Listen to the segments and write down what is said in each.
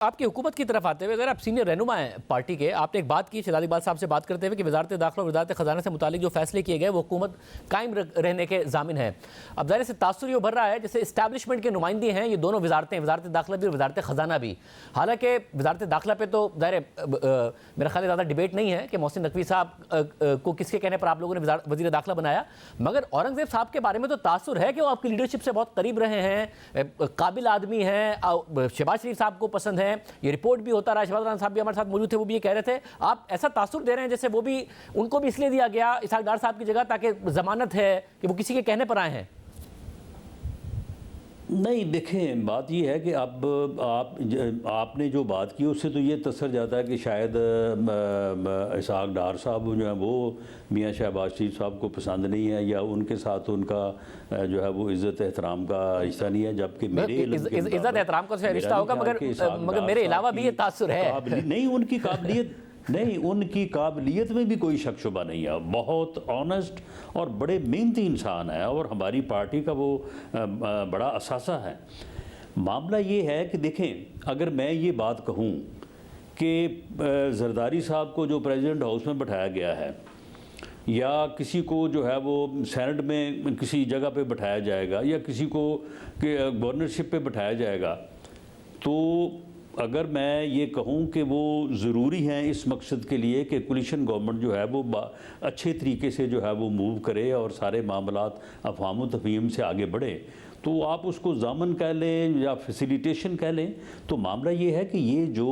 आपकी हुकूमत की तरफ आते हुए अगर आप सीनियर रहनुमा हैं पार्टी के, आपने एक बात की शहजाद इकबाल साहब से बात करते हुए कि वजारत दाखिला और वजारत खजाना से मुतालिक जो फैसले किए गए वो हुकूमत कायम रहने के जामिन है। अब ज़ाहिर से तासुर ये उभर रहा है जैसे इस्टेब्लिशमेंट के नुमाइंदे हैं ये दोनों वजारतें, वजारत दाखिला भी और वजारत खजाना भी। हालांकि वजारत दाखिला पे तो ज़ाहिर मेरा ख्याल ज़्यादा डिबेट नहीं है कि मोहसिन नकवी साहब को किसके कहने पर आप लोगों ने वज़ीर दाखिला बनाया, मगर औरंगज़ेब साहब के बारे में तो तासुर है कि वो आपकी लीडरशिप से बहुत करीब रहे हैं, काबिल आदमी हैं, शहबाज शरीफ साहब को पसंद है। ये रिपोर्ट भी होता रहा, शहबाज साहब भी हमारे साथ मौजूद थे, वो भी ये कह रहे थे आप ऐसा तासुर दे रहे हैं जैसे वो भी उनको भी इसलिए दिया गया इसहाक डार साहब की जगह ताकि जमानत है कि वो किसी के कहने पर आए हैं। नहीं, देखें बात ये है कि अब आपने जो बात की उससे तो ये तसर जाता है कि शायद इसहाक डार साहब जो है वो मियाँ शहबाज शरीफ साहब को पसंद नहीं है या उनके साथ उनका जो है वो इज़्ज़त एहतराम का रिश्ता नहीं है, जबकि मेरे इज़्ज़त एहतराम का रिश्ता होगा मगर मेरे अलावा भी ये तासुर है। नहीं, उनकी काबिलियत नहीं, उनकी काबिलियत में भी कोई शक शुबा नहीं है, बहुत ऑनेस्ट और बड़े मेहनती इंसान है और हमारी पार्टी का वो बड़ा असासा है। मामला ये है कि देखें, अगर मैं ये बात कहूँ कि जरदारी साहब को जो प्रेसिडेंट हाउस में बैठाया गया है या किसी को जो है वो सेनेट में किसी जगह पे बैठाया जाएगा या किसी को गवर्नरशिप पे बैठाया जाएगा, तो अगर मैं ये कहूँ कि वो ज़रूरी हैं इस मकसद के लिए कि कोलिशन गवर्नमेंट जो है वो अच्छे तरीके से जो है वो मूव करे और सारे मामलात अफ़हाम तफ़हीम से आगे बढ़े, तो आप उसको ज़ामन कह लें या फैसिलिटेशन कह लें। तो मामला ये है कि ये जो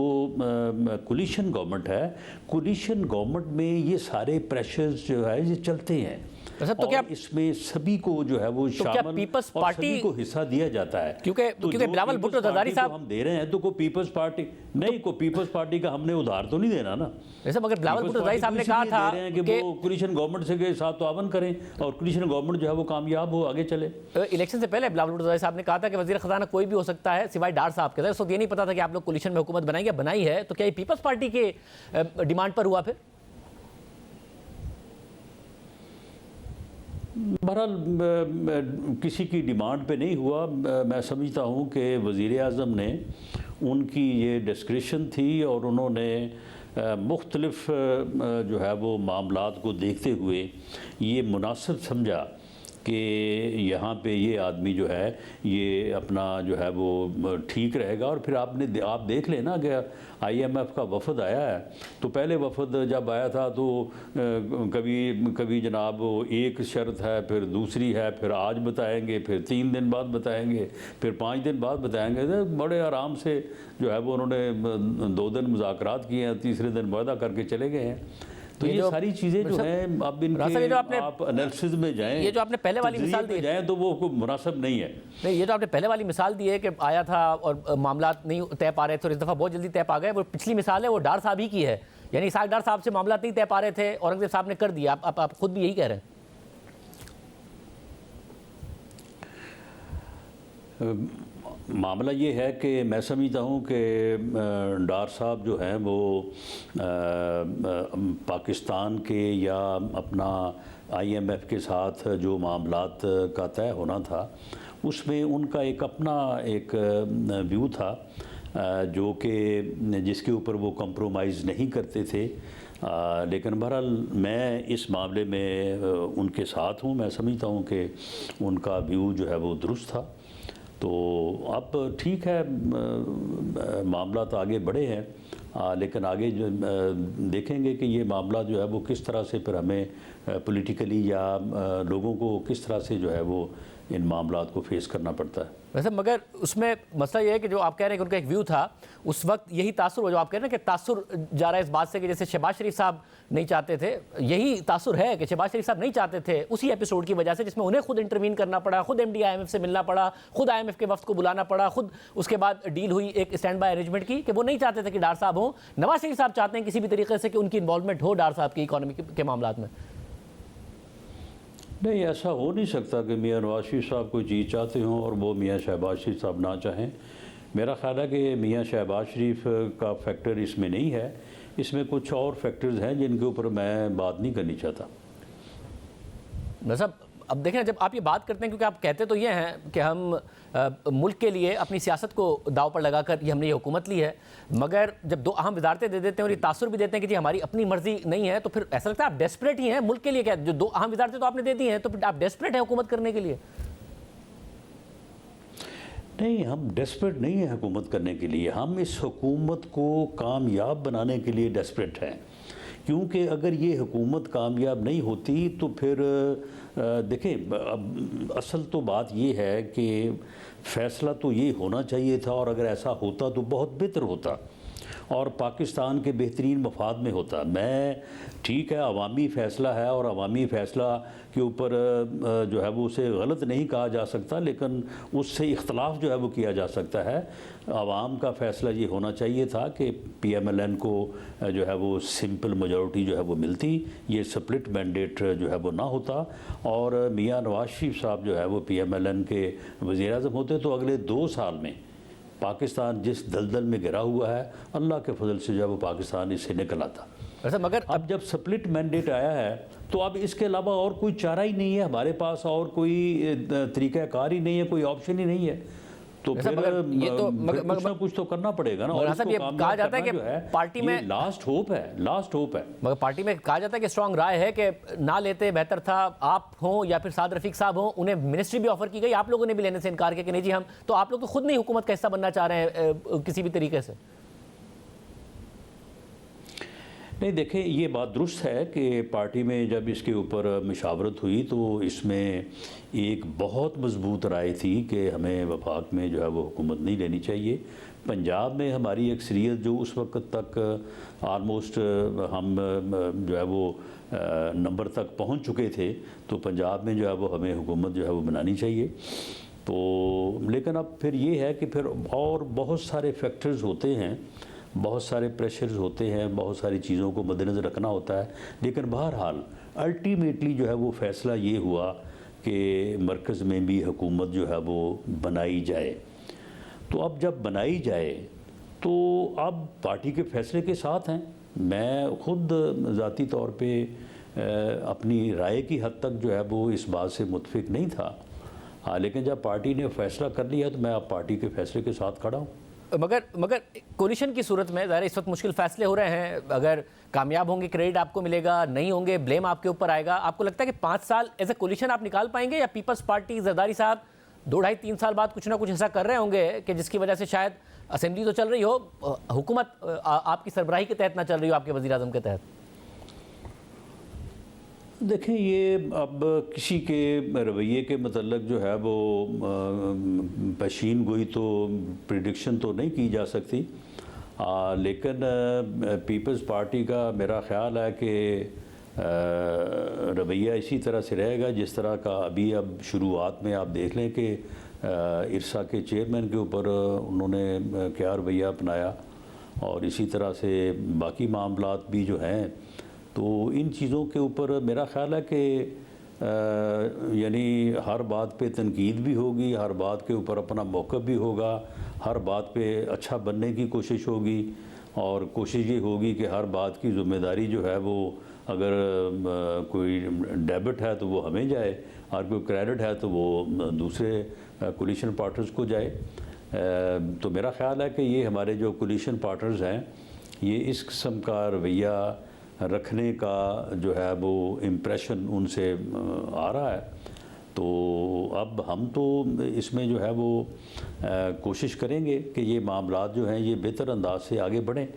कोलिशन गवर्नमेंट है, कोलिशन गवर्नमेंट में ये सारे प्रेशर्स जो है ये चलते हैं तो क्या इसमें सभी को जो है वो शामिल पीपल्स पार्टी को हिस्सा दिया जाता है, क्योंकि बिलावल भुट्टो जरदारी साहब हम दे रहे हैं तो को पीपल्स पार्टी नहीं, को पीपल्स पार्टी का हमने उधार तो नहीं देना ना। जैसे मगर बिलावल भुट्टो जरदारी साहब ने कहा था कि वो कोलिशन गवर्नमेंट से साथ तावन करें और कोलिशन गवर्नमेंट जो है वो कामयाब हो, आगे चले। इलेक्शन से पहले बिलावल भुट्टो जरदारी साहब ने कहा था कि वज़ीर खजाना कोई भी हो सकता है सिवाय डार साहब के। उसको ये नहीं पता था कि आप लोग कोलिशन में हुकूमत बनाएंगे, बनाई है, तो क्या ये पीपल्स पार्टी के डिमांड पर हुआ? फिर बहरहाल किसी की डिमांड पे नहीं हुआ। मैं समझता हूँ कि वज़ीर आज़म ने उनकी ये डिस्क्रिशन थी और उन्होंने मुख्तलिफ जो है वो मामलात को देखते हुए ये मुनासिब समझा कि यहाँ पे ये आदमी जो है ये अपना जो है वो ठीक रहेगा। और फिर आप देख लेना कि IMF का वफ़द आया है, तो पहले वफ़द जब आया था तो कभी जनाब वो एक शर्त है, फिर दूसरी है, फिर आज बताएंगे, फिर 3 दिन बाद बताएंगे, फिर 5 दिन बाद बताएंगे। तो बड़े आराम से जो है वो उन्होंने 2 दिन मुज़ाकरात किए हैं, तीसरे दिन वादा करके चले गए हैं। तो ये सारी चीज़ें जो हैं अब इनके आप एनालिसिस में जाएं, ये जो आपने पहले वाली मिसाल दी जाएं तो वो मुनासिब नहीं है। नहीं, ये जो आपने पहले वाली मिसाल दी है कि आया था और मामला नहीं तय पा रहे थे और इस दफ़ा बहुत जल्दी तय पा गए, वो पिछली मिसाल है वो डार साहब ही की है, यानी इसहाक डार साहब से मामला नहीं तय पा रहे थे, औरंगज़ेब साहब ने कर दिया। आप खुद भी यही कह रहे हैं। मामला ये है कि मैं समझता हूँ कि डार साहब जो हैं वो पाकिस्तान के या अपना IMF के साथ जो मामलात का तय होना था उसमें उनका एक अपना एक व्यू था जो कि जिसके ऊपर वो कंप्रोमाइज़ नहीं करते थे। लेकिन बहरहाल मैं इस मामले में उनके साथ हूँ। मैं समझता हूँ कि उनका व्यू जो है वो दुरुस्त था। तो अब ठीक है, मामला तो आगे बढ़े हैं, लेकिन आगे जो देखेंगे कि ये मामला जो है वो किस तरह से फिर हमें पॉलिटिकली या लोगों को किस तरह से जो है वो इन मामलात को फेस करना पड़ता है। वैसे मगर उसमें मसला ये है कि जो आप कह रहे हैं कि उनका एक व्यू था, उस वक्त यही तासुर हो जो आप कह रहे हैं कि तासुर जा रहा है इस बात से कि जैसे शहबाज शरीफ साहब नहीं चाहते थे, यही तासुर है कि शहबाज शरीफ साहब नहीं चाहते थे उसी एपिसोड की वजह से जिसमें उन्हें खुद इंटरवीन करना पड़ा, खुद MD IMF से मिलना पड़ा, खुद IMF के वफ्द को बुलाना पड़ा, खुद उसके बाद डील हुई एक स्टैंड बाय अरेंजमेंट की कि वो नहीं चाहते थे कि डार साहब हो। नवाज शरीफ साहब चाहते हैं किसी भी तरीके से कि उनकी इन्वॉल्वमेंट हो डार साहब की इकॉनमी के मामला में। नहीं, ऐसा हो नहीं सकता कि मियाँ नवाज शरीफ साहब कोई चीज़ चाहते हों और वो मियाँ शहबाज शरीफ साहब ना चाहें। मेरा ख्याल है कि मियाँ शहबाज शरीफ का फैक्टर इसमें नहीं है, इसमें कुछ और फैक्टर्स हैं जिनके ऊपर मैं बात नहीं करनी चाहता। मतलब अब देखें, जब आप ये बात करते हैं, क्योंकि आप कहते तो ये हैं कि हम मुल्क के लिए अपनी सियासत को दाव पर लगाकर ये हमने ये हुकूमत ली है, मगर जब दो अहम वजारतें दे देते हैं और ये तासुर भी देते हैं कि जी हमारी अपनी मर्जी नहीं है, तो फिर ऐसा लगता है आप डेस्परेट ही हैं मुल्क के लिए। क्या जो दो अहम वजारतें तो आपने दे दी हैं, तो फिर आप डेस्परेट हैं हुकूमत करने के लिए? नहीं, हम डेस्परेट नहीं है हुकूमत करने के लिए, हम इस हुकूमत को कामयाब बनाने के लिए डेस्परेट हैं। क्योंकि अगर ये हुकूमत कामयाब नहीं होती तो फिर देखें, अब असल तो बात ये है कि फ़ैसला तो ये होना चाहिए था, और अगर ऐसा होता तो बहुत बेहतर होता और पाकिस्तान के बेहतरीन मफाद में होता। मैं ठीक है, अवामी फ़ैसला है और अवामी फ़ैसला के ऊपर जो है वो उसे गलत नहीं कहा जा सकता, लेकिन उससे इख्तलाफ जो है वो किया जा सकता है। आवाम का फ़ैसला ये होना चाहिए था कि PMLN को जो है वो सिंपल मेजॉरिटी जो है वो मिलती, ये स्प्लिट मैंडेट जो है वो ना होता, और मियाँ नवाज शरीफ साहब जो है वो PMLN के वज़ीर-ए-आज़म होते, तो अगले 2 साल में पाकिस्तान जिस दलदल में गिरा हुआ है, अल्लाह के फजल से जो है वो पाकिस्तान इससे निकल आता। वैसे मगर अब जब स्प्लिट मैंडेट आया है तो अब इसके अलावा और कोई चारा ही नहीं है हमारे पास, और कोई तरीक़ाकार ही नहीं है, कोई ऑप्शन ही नहीं है, तो फिर ये तो कुछ ना कुछ तो करना पड़ेगा ना। और साहब, ये कहा जाता है कि पार्टी में लास्ट होप है। मगर पार्टी में कहा जाता है कि स्ट्रांग राय है कि ना लेते बेहतर था, आप हों या फिर साद रफीक साहब हों, उन्हें मिनिस्ट्री भी ऑफर की गई, आप लोगों ने भी लेने से इनकार किया कि नहीं जी हम तो, आप लोग तो खुद नहीं हुकूमत का हिस्सा बनना चाह रहे हैं किसी भी तरीके से। नहीं, देखें, ये बात दुरुस्त है कि पार्टी में जब इसके ऊपर मशावरत हुई तो इसमें एक बहुत मजबूत राय थी कि हमें वफाक में जो है वो हुकूमत नहीं लेनी चाहिए। पंजाब में हमारी अक्सरियत जो उस वक्त तक आलमोस्ट हम जो है वो नंबर तक पहुंच चुके थे, तो पंजाब में जो है वो हमें हुकूमत जो है वो बनानी चाहिए। तो लेकिन अब फिर ये है कि फिर और बहुत सारे फैक्टर्स होते हैं, बहुत सारे प्रेशर्स होते हैं, बहुत सारी चीज़ों को मद्देनज़र रखना होता है, लेकिन बहरहाल अल्टीमेटली जो है वो फ़ैसला ये हुआ कि मरकज़ में भी हुकूमत जो है वो बनाई जाए। तो अब जब बनाई जाए तो अब पार्टी के फ़ैसले के साथ हैं। मैं ख़ुद ज़ाती तौर पे अपनी राय की हद तक जो है वो इस बात से मुतफिक नहीं था, लेकिन जब पार्टी ने फ़ैसला कर लिया तो मैं अब पार्टी के फ़ैसले के साथ खड़ा हूँ। मगर कोलिशन की सूरत में ज़ाहिर इस वक्त मुश्किल फैसले हो रहे हैं, अगर कामयाब होंगे क्रेडिट आपको मिलेगा, नहीं होंगे ब्लेम आपके ऊपर आएगा। आपको लगता है कि 5 साल एज ए कोलिशन आप निकाल पाएंगे, या पीपल्स पार्टी जरदारी साहब 2-2.5-3 साल बाद कुछ ना कुछ ऐसा कर रहे होंगे कि जिसकी वजह से शायद असेंबली तो चल रही हो, हुकूमत आपकी सरबराही के तहत ना चल रही हो, आपके वज़ीर आज़म के तहत? देखें, ये अब किसी के रवैये के मतलब जो है वो पेशीन गोई तो प्रिडिक्शन तो नहीं की जा सकती, लेकिन पीपल्स पार्टी का मेरा ख्याल है कि रवैया इसी तरह से रहेगा जिस तरह का अभी अब शुरुआत में आप देख लें कि इरसा के चेयरमैन के ऊपर उन्होंने क्या रवैया अपनाया, और इसी तरह से बाकी मामलात भी जो हैं, तो इन चीज़ों के ऊपर मेरा ख़्याल है कि यानी हर बात पे तनकीद भी होगी, हर बात के ऊपर अपना मौक़िफ़ भी होगा, हर बात पे अच्छा बनने की कोशिश होगी, और कोशिश ये होगी कि हर बात की ज़िम्मेदारी जो है वो अगर कोई डेबिट है तो वो हमें जाए, और कोई क्रेडिट है तो वो दूसरे कोलिशन पार्टनर्स को जाए। तो मेरा ख़्याल है कि ये हमारे जो कोलिशन पार्टनर्स हैं, ये इस किस्म का रवैया रखने का जो है वो इम्प्रेशन उनसे आ रहा है। तो अब हम तो इसमें जो है वो कोशिश करेंगे कि ये मामलात जो हैं ये बेहतर अंदाज से आगे बढ़ें।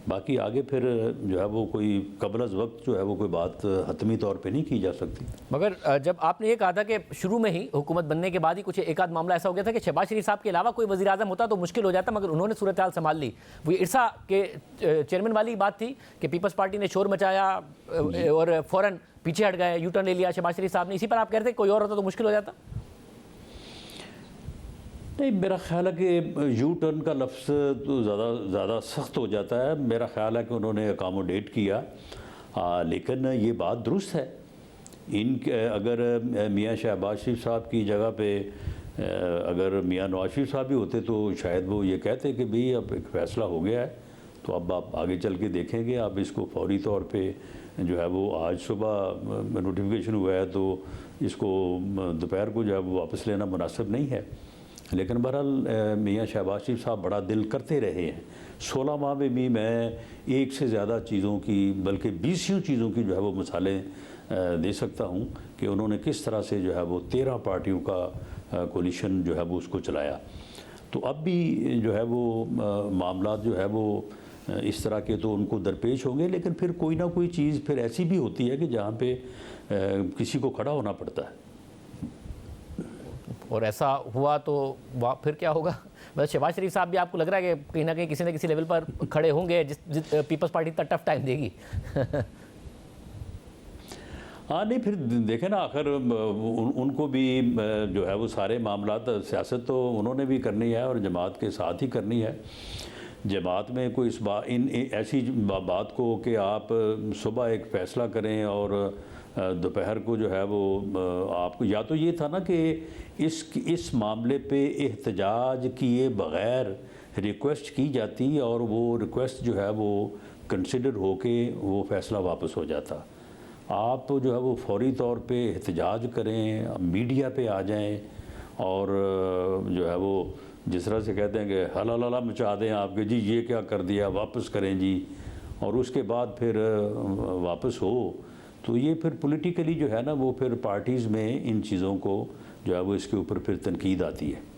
बाकी आगे फिर जो है वो कोई कबल अज़ वक्त जो है वो कोई बात हतमी तौर पे नहीं की जा सकती। मगर जब आपने ये कहा था कि शुरू में ही हुकूमत बनने के बाद ही कुछ एक आध मामला ऐसा हो गया था कि शहबाज शरीफ साहब के अलावा कोई वज़ीर आज़म होता तो मुश्किल हो जाता, मगर उन्होंने सूरत हाल संभाल ली। वो इरसा के चेयरमैन वाली बात थी कि पीपल्स पार्टी ने शोर मचाया और फ़ौरन पीछे हट गए, यू टर्न ले लिया शहबाज शरीफ साहब ने। इसी पर आप कह रहे थे कोई और होता तो मुश्किल हो जाता? नहीं, मेरा ख़्याल है कि यू टर्न का लफ्ज़ तो ज़्यादा सख्त हो जाता है। मेरा ख़्याल है कि उन्होंने अकामोडेट किया, लेकिन ये बात दुरुस्त है। अगर मियाँ शहबाज शरीफ साहब की जगह पे अगर मियाँ नवाज शरीफ साहब भी होते तो शायद वो ये कहते कि भाई अब एक फ़ैसला हो गया है, तो अब आप आगे चल के देखेंगे, आप इसको फौरी तौर पे जो है वो आज सुबह नोटिफिकेशन हुआ है तो इसको दोपहर को जो है वो वापस लेना मुनासिब नहीं है। लेकिन बहरहाल मियाँ शहबाज शरीफ साहब बड़ा दिल करते रहे हैं। 16 माह में भी मैं एक से ज़्यादा चीज़ों की, बल्कि 20 चीज़ों की जो है वो मिसालें दे सकता हूँ कि उन्होंने किस तरह से जो है वो 13 पार्टियों का कोलिशन जो है वो उसको चलाया। तो अब भी जो है वो मामला जो है वो इस तरह के तो उनको दरपेश होंगे, लेकिन फिर कोई ना कोई चीज़ फिर ऐसी भी होती है कि जहाँ पे किसी को खड़ा होना पड़ता है। और ऐसा हुआ तो फिर क्या होगा? मतलब शहबाज शरीफ साहब भी आपको लग रहा है कि कहीं ना कहीं किसी न किसी लेवल पर खड़े होंगे जिस पीपल्स पार्टी इतना टफ टाइम देगी? हाँ नहीं, फिर देखें ना, आखिर उनको भी जो है वो सारे मामला, सियासत तो उन्होंने भी करनी है और जमात के साथ ही करनी है। जमात में कोई इस ऐसी बात को कि आप सुबह एक फ़ैसला करें और दोपहर को जो है वो आपको, या तो ये था ना कि इस मामले पे एहतजाज किए बग़ैर रिक्वेस्ट की जाती और वो रिक्वेस्ट जो है वो कंसिडर होके वो फ़ैसला वापस हो जाता। आप जो है वो फौरी तौर पे एहतजाज करें, मीडिया पे आ जाएं और जो है वो जिस तरह से कहते हैं कि हला मचा दें आपके, जी ये क्या कर दिया, वापस करें जी, और उसके बाद फिर वापस हो, तो ये फिर पॉलिटिकली जो है ना वो फिर पार्टीज़ में इन चीज़ों को जो है वो इसके ऊपर फिर तनकीद आती है।